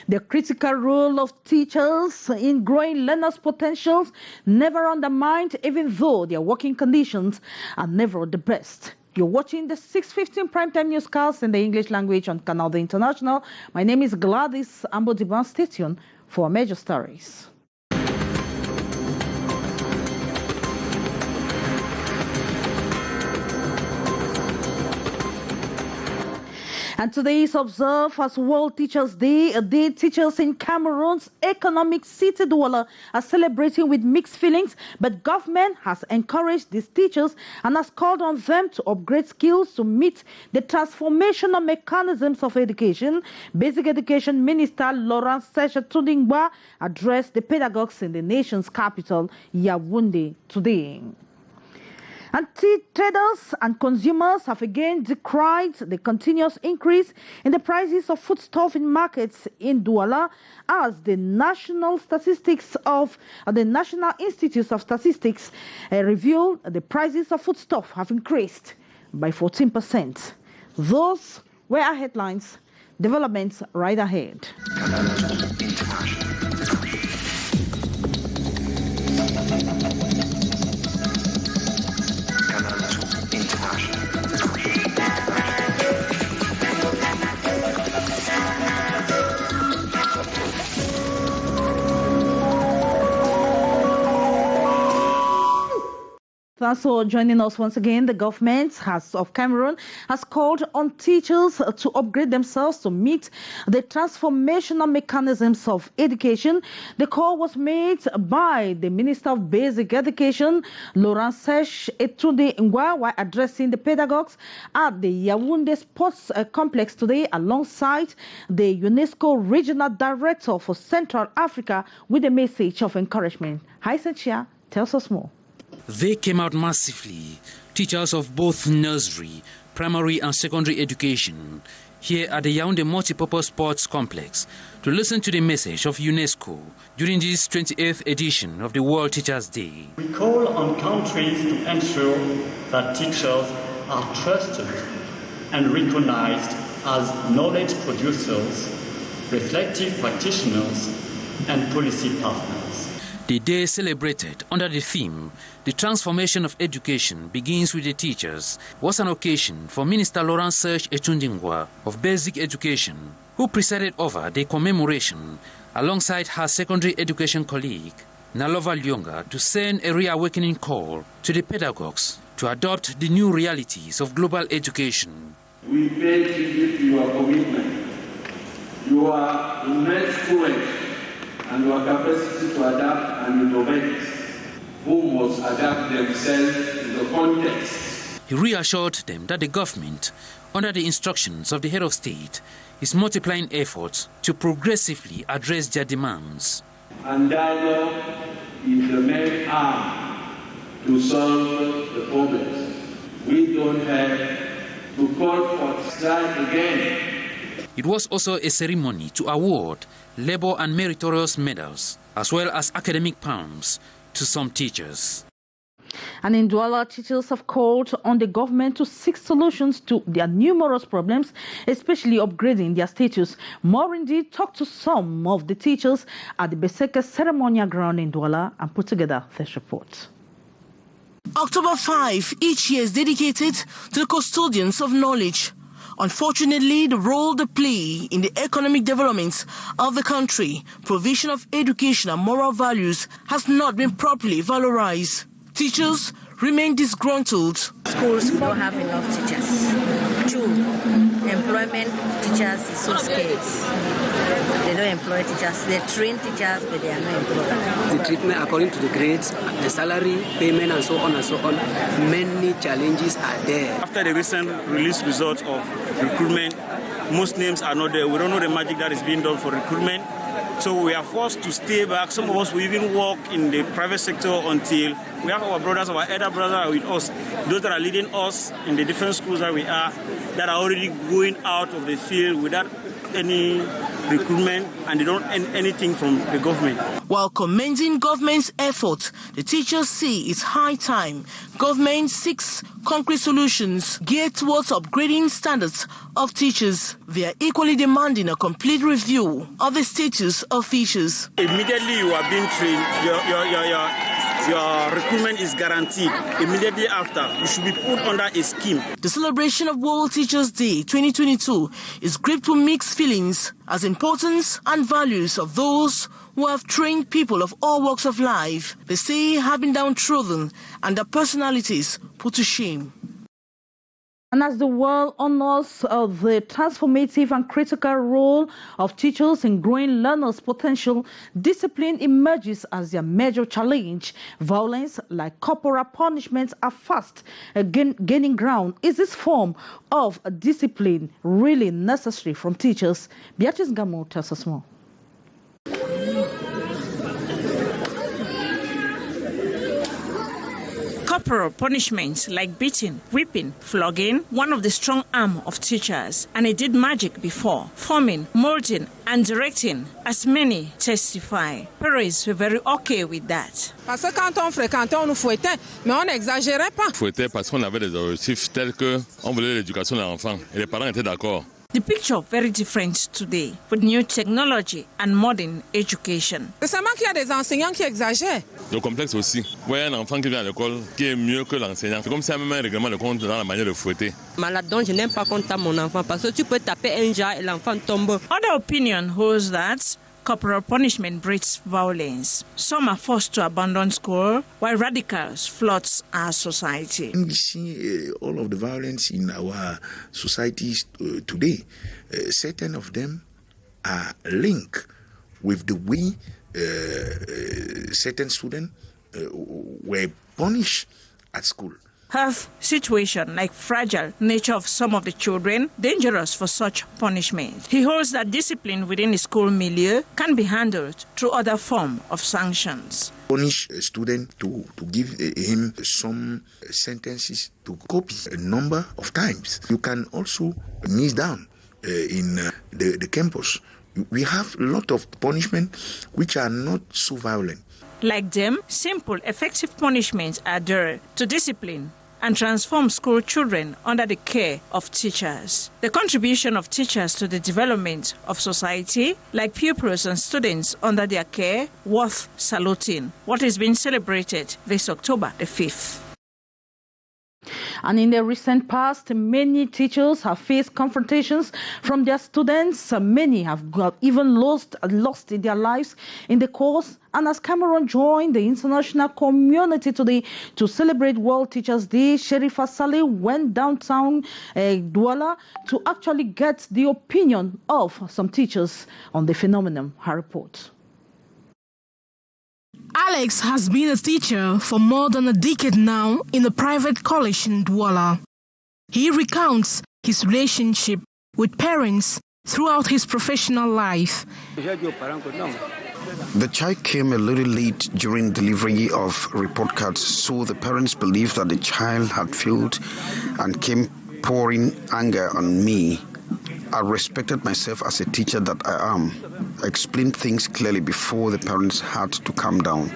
The critical role of teachers in growing learners' potentials never undermined, even though their working conditions are never the best. You're watching the 6:15 primetime newscast in the English language on Canal International. My name is Gladys Ambodiban. Stay tuned for major stories. And today is observed as World Teachers Day, a day teachers in Cameroon's economic city Douala are celebrating with mixed feelings, but government has encouraged these teachers and has called on them to upgrade skills to meet the transformational mechanisms of education. Basic Education Minister Laurent Seche-Tundingwa addressed the pedagogues in the nation's capital, Yaoundé, today. And tea traders and consumers have again decried the continuous increase in the prices of foodstuff in markets in Douala, as the National Institutes of Statistics revealed the prices of foodstuff have increased by 14%. Those were our headlines. Developments right ahead. So joining us once again, the government of Cameroon has called on teachers to upgrade themselves to meet the transformational mechanisms of education. The call was made by the Minister of Basic Education, Laurent Seche-Tundingwa, while addressing the pedagogues at the Yaoundé Sports Complex today, alongside the UNESCO Regional Director for Central Africa, with a message of encouragement. Hi, Senchia, tells us more. They came out massively, teachers of both nursery, primary and secondary education, here at the Yaoundé Multipurpose Sports Complex, to listen to the message of UNESCO during this 28th edition of the World Teachers' Day. We call on countries to ensure that teachers are trusted and recognized as knowledge producers, reflective practitioners, and policy partners. The day celebrated under the theme, "The Transformation of Education Begins with the Teachers," was an occasion for Minister Laurent Seche-Tundingwa of Basic Education, who presided over the commemoration alongside her secondary education colleague, Nalova Lyonga, to send a reawakening call to the pedagogues to adopt the new realities of global education. We pay tribute to your commitment, your immense courage, and your capacity to adapt and innovate, who must adapt themselves to the context. He reassured them that the government, under the instructions of the head of state, is multiplying efforts to progressively address their demands. And dialogue is the main arm to solve the problems. We don't have to call for strike again. It was also a ceremony to award labor and meritorious medals, as well as academic palms, to some teachers. And in Douala, teachers have called on the government to seek solutions to their numerous problems, especially upgrading their status. More indeed, talked to some of the teachers at the Beseke ceremonial ground in Douala and put together this report. October 5 each year is dedicated to the custodians of knowledge. Unfortunately, the role they play in the economic development of the country, provision of education and moral values has not been properly valorized. Teachers remain disgruntled. Schools don't have enough teachers. 2, employment teachers is so scarce. They don't employ teachers. They train teachers, but they are not employed. The treatment according to the grades, the salary, payment, and so on and so on, many challenges are there. After the recent release results of recruitment, most names are not there. We don't know the magic that is being done for recruitment. So we are forced to stay back. Some of us will even work in the private sector until we have our brothers, our elder brothers are with us. Those that are leading us in the different schools that we are, that are already going out of the field without any recruitment, and they don't earn anything from the government. While commending government's effort, the teachers say it's high time government seeks concrete solutions geared towards upgrading standards of teachers. They are equally demanding a complete review of the status of teachers. Immediately you are being trained, your recruitment is guaranteed. Immediately after, you should be put under a scheme. The celebration of World Teachers' Day 2022 is gripped with mixed feelings as importance and values of those who have trained people of all walks of life. They say have been downtrodden and their personalities put to shame. And as the world honors the transformative and critical role of teachers in growing learners' potential, discipline emerges as their major challenge. Violence, like corporal punishments, are fast gaining ground. Is this form of discipline really necessary from teachers? Beatrice Gamo tells us more. Corporal punishments like beating, whipping, flogging, one of the strong arm of teachers, and it did magic before, forming, molding, and directing, as many testify. Parents were very okay with that. Parce que quand on fréquentait, on nous fouettait, mais on n'exagérait pas. Fouettait parce qu'on avait des objectifs tels que on voulait l'éducation de l'enfant, et les parents étaient d'accord. The picture very different today with new technology and modern education. C'est seulement qu'il y a des enseignants qui exagèrent. Le complexe aussi. Vous voyez un enfant qui vient à l'école qui est mieux que l'enseignant. C'est comme si même un règlement de compte dans la manière de fouetter. Malade, je n'aime pas qu'on tape mon enfant parce que tu peux taper un jar et l'enfant tombe. Other opinion holds that corporal punishment breeds violence. Some are forced to abandon school, while radicals flood our society. We see all of the violence in our societies today. Certain of them are linked with the way certain students were punished at school. Health situation like fragile nature of some of the children dangerous for such punishment. He holds that discipline within the school milieu can be handled through other form of sanctions. Punish a student to give him some sentences to copy a number of times. You can also kneel down in the campus. We have a lot of punishment which are not so violent. Like them, simple, effective punishments are there to discipline and transform school children under the care of teachers. The contribution of teachers to the development of society, like pupils and students under their care, worth saluting. What is being celebrated this October the 5th. And in the recent past, many teachers have faced confrontations from their students. Many have even lost their lives in the course. And as Cameroon joined the international community today to celebrate World Teachers' Day, Sherifa Saleh went downtown Douala to actually get the opinion of some teachers on the phenomenon. Her report. Alex has been a teacher for more than a decade now in a private college in Douala. He recounts his relationship with parents throughout his professional life. The child came a little late during delivery of report cards, so the parents believed that the child had failed and came pouring anger on me. I respected myself as a teacher that I am. I explained things clearly before the parents had to calm down.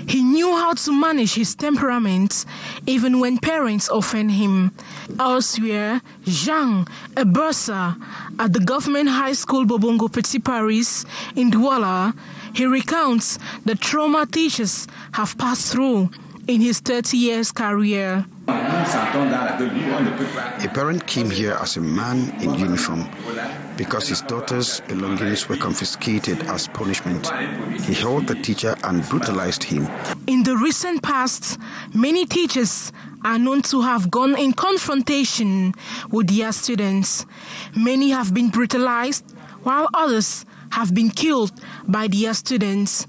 He knew how to manage his temperament even when parents offend him. Elsewhere, Jean, a bursar at the government high school Bobongo Petit Paris in Douala, he recounts the trauma teachers have passed through in his 30 years career. A parent came here as a man in uniform because his daughter's belongings were confiscated as punishment. He held the teacher and brutalized him. In the recent past, many teachers are known to have gone in confrontation with their students. Many have been brutalized, while others have been killed by their students.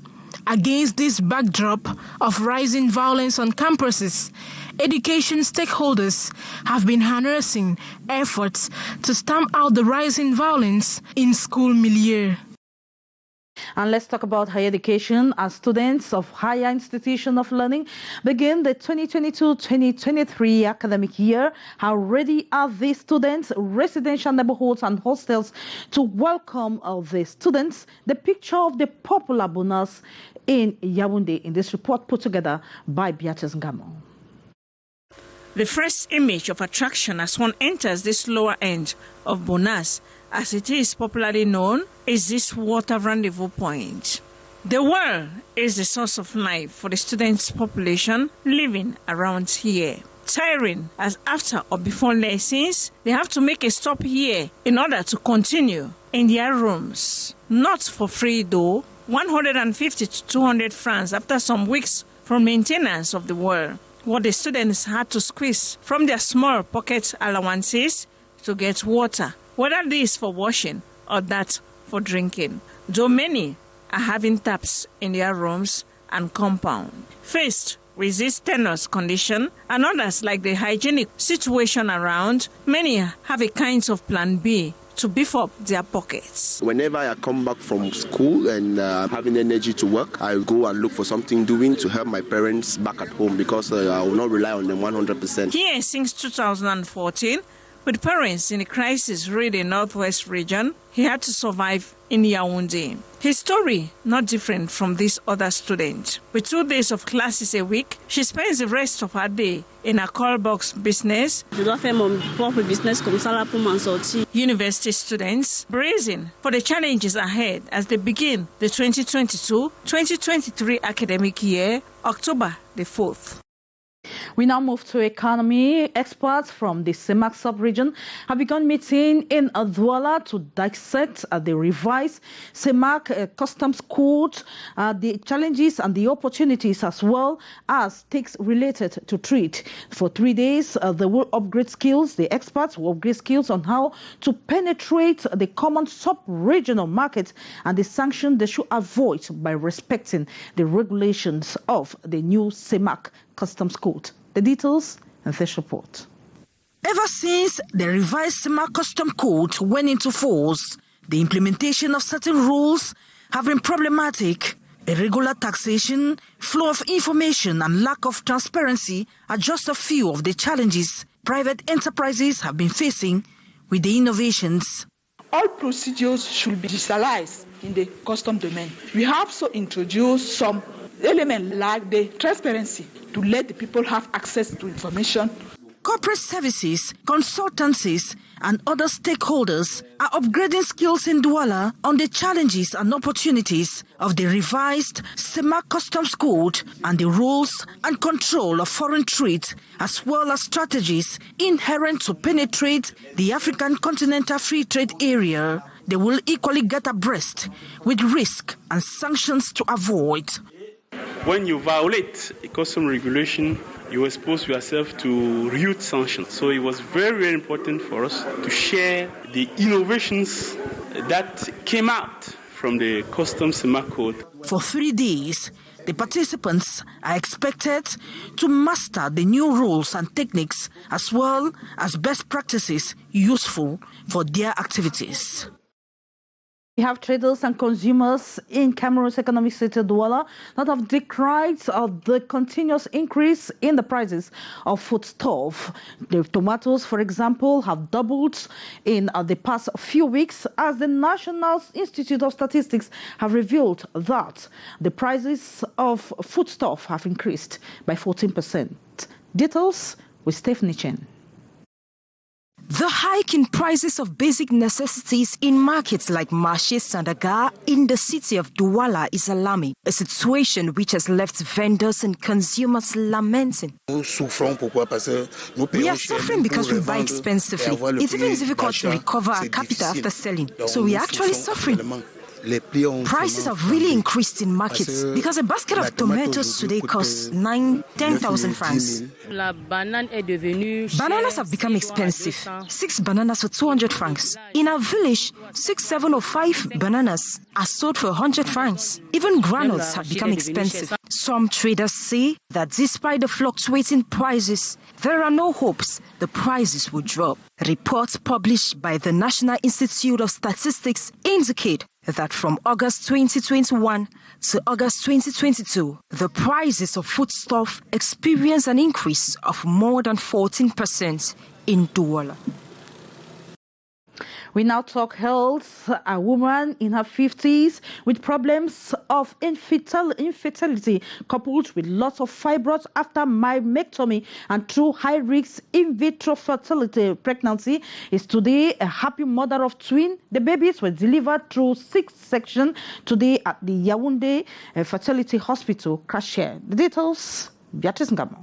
Against this backdrop of rising violence on campuses, education stakeholders have been harnessing efforts to stamp out the rising violence in school milieu. And let's talk about higher education. As students of higher institution of learning begin the 2022-2023 academic year, how ready are these students, residential neighborhoods and hostels to welcome the students? The picture of the popular bonus in Yaoundé in this report put together by Beatrice Ngamo. The first image of attraction as one enters this lower end of Bonas, as it is popularly known, is this water rendezvous point. The well is the source of life for the students' population living around here. Tiring as after or before lessons, they have to make a stop here in order to continue in their rooms. Not for free though, 150 to 200 francs after some weeks from maintenance of the well, what the students had to squeeze from their small pocket allowances to get water, whether this for washing or that for drinking. Though many are having taps in their rooms and compound. Faced with this tenuous condition and others like the hygienic situation around, many have a kind of plan B to beef up their pockets. Whenever I come back from school and having energy to work, I go and look for something doing to help my parents back at home because I will not rely on them 100%. Here since 2014, with parents in the crisis-ridden northwest region, he had to survive in Yaoundé. His story not different from this other student. With 2 days of classes a week, she spends the rest of her day in a call box business. University students bracing for the challenges ahead as they begin the 2022-2023 academic year, October the 4th. We now move to economy. Experts from the CEMAC sub-region have begun meeting in Douala to dissect the revised CEMAC customs code, the challenges and the opportunities, as well as takes related to trade. For 3 days, they will upgrade skills. The experts will upgrade skills on how to penetrate the common sub-regional market and the sanctions they should avoid by respecting the regulations of the new CEMAC customs code. The details in this report. Ever since the revised CEMAC custom code went into force, the implementation of certain rules have been problematic. Irregular taxation, flow of information and lack of transparency are just a few of the challenges private enterprises have been facing with the innovations. All procedures should be digitalized in the custom domain. We have also introduced some elements like the transparency to let the people have access to information. Corporate services, consultancies, and other stakeholders are upgrading skills in Douala on the challenges and opportunities of the revised CEMAC Customs Code and the rules and control of foreign trade, as well as strategies inherent to penetrate the African Continental Free Trade Area. They will equally get abreast with risk and sanctions to avoid. When you violate a custom regulation, you expose yourself to huge sanctions. So it was very, very important for us to share the innovations that came out from the Customs CEMAC Code. For 3 days, the participants are expected to master the new rules and techniques as well as best practices useful for their activities. We have traders and consumers in Cameroon's economic city Douala that have decried the continuous increase in the prices of foodstuff. The tomatoes, for example, have doubled in the past few weeks, as the National Institute of Statistics have revealed that the prices of foodstuff have increased by 14%. Details with Stephanie Chen. The hike in prices of basic necessities in markets like Marché Sandaga in the city of Douala is alarming, a situation which has left vendors and consumers lamenting. We are suffering because we buy expensively. It's even difficult to recover our capital after selling, so we are actually suffering. Prices have really increased in markets because a basket of tomatoes today costs 10,000 francs. Bananas have become expensive. 6 bananas for 200 francs. In our village, 6, 7 or 5 bananas are sold for 100 francs. Even granules have become expensive. Some traders say that despite the fluctuating prices, there are no hopes the prices will drop. Reports published by the National Institute of Statistics indicate that from August 2021 to August 2022, the prices of foodstuff experienced an increase of more than 14% in Douala. We now talk health. A woman in her 50s with problems of infertility coupled with lots of fibroids after myomectomy and through high-risk in vitro fertility pregnancy is today a happy mother of twins. The babies were delivered through C-section today at the Yaoundé Fertility Hospital, Crasher. The details, Beatrice Ngamo.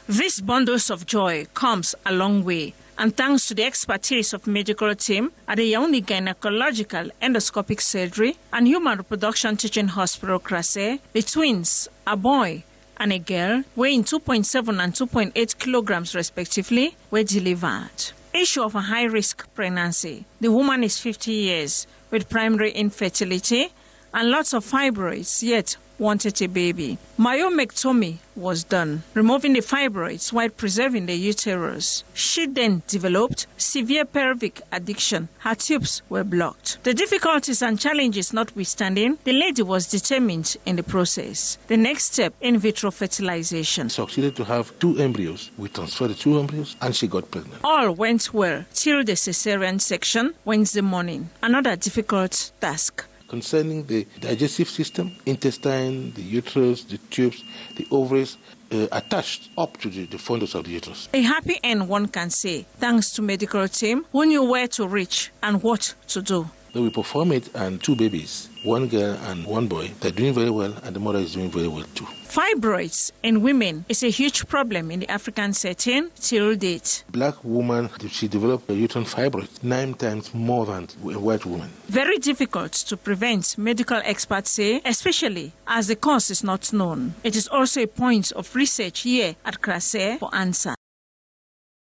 This bundles of joy comes a long way, and thanks to the expertise of medical team at the Yaoundé Gynecological Endoscopic Surgery and Human Reproduction Teaching Hospital, Crasser, the twins, a boy and a girl, weighing 2.7 and 2.8 kilograms respectively, were delivered. Issue of a high-risk pregnancy. The woman is 50 years with primary infertility and lots of fibroids, yet wanted a baby. Myomectomy was done, removing the fibroids while preserving the uterus. She then developed severe pelvic addiction. Her tubes were blocked. The difficulties and challenges notwithstanding, the lady was determined in the process. The next step, in vitro fertilization. Succeeded to have 2 embryos. We transferred the 2 embryos and she got pregnant. All went well till the cesarean section Wednesday morning. Another difficult task. Concerning the digestive system, intestine, the uterus, the tubes, the ovaries, attached up to the fundus of the uterus. A happy end, one can say, thanks to medical team who knew where to reach and what to do. So we perform it and 2 babies, 1 girl and 1 boy. They're doing very well and the mother is doing very well too. Fibroids in women is a huge problem in the African setting till date. Black woman, she developed a uterine fibroid 9 times more than a white woman. Very difficult to prevent, medical experts say, especially as the cause is not known. It is also a point of research here at Crasser for answer.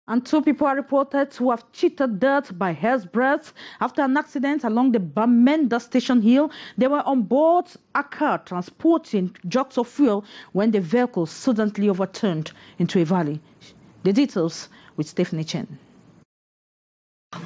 And 2 people are reported to have cheated death by hair's breadth after an accident along the Bamenda Station Hill. They were on board a car transporting jugs of fuel when the vehicle suddenly overturned into a valley. The details with Stephanie Chen.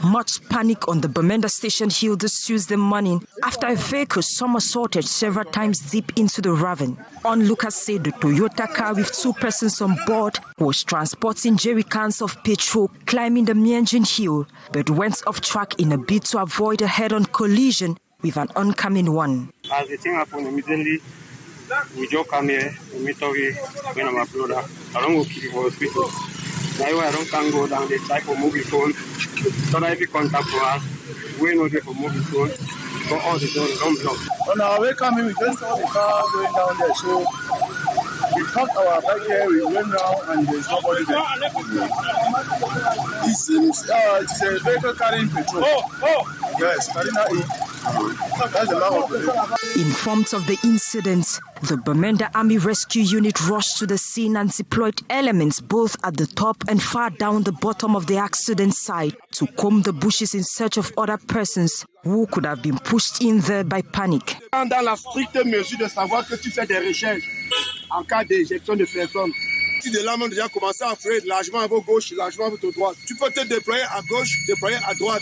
Much panic on the Bamenda Station Hill this Tuesday morning after a vehicle somersaulted several times deep into the ravine. Onlookers say the Toyota car with 2 persons on board was transporting jerry cans of petrol climbing the Mianjin Hill, but went off track in a bid to avoid a head-on collision with an oncoming one. As the thing happened immediately, we just come here, we meet up with my brother. I don't go keep for hospital. Now I don't go down, they try for mobile phone. So that if you contact for us, we know they for mobile phone. So all the doors don't block. On our way coming, we just saw the car going down there. So we parked our bike here, we went down and there's nobody there. It seems it's a vehicle carrying petrol. Yes, carrying that's the love of the Informed of the incident, the Bamenda Army Rescue Unit rushed to the scene and deployed elements both at the top and far down the bottom of the accident site to comb the bushes in search of other persons who could have been pushed in there by panic. Dans la stricte mesure de savoir que tu fais des recherches en cas d'éjection de personnes. Si des lames ont déjà commencé à affluer largement à votre gauche, largement à votre droite, tu peux te déployer à gauche, déployer à droite.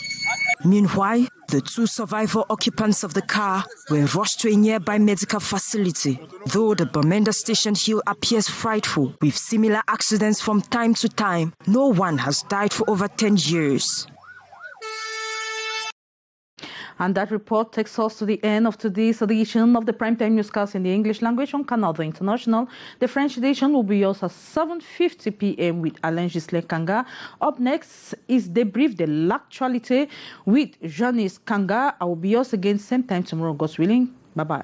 Meanwhile, the 2 survivor occupants of the car were rushed to a nearby medical facility. Though the Bamenda Station Hill appears frightful, with similar accidents from time to time, no one has died for over 10 years. And that report takes us to the end of today's edition of the Primetime Newscast in the English language on Canal International. The French edition will be yours at 7:50 p.m. with Alain Gisler Kanga. Up next is Debrief de l'Actualité with Janice Kanga. I will be yours again same time tomorrow, God willing. Bye-bye.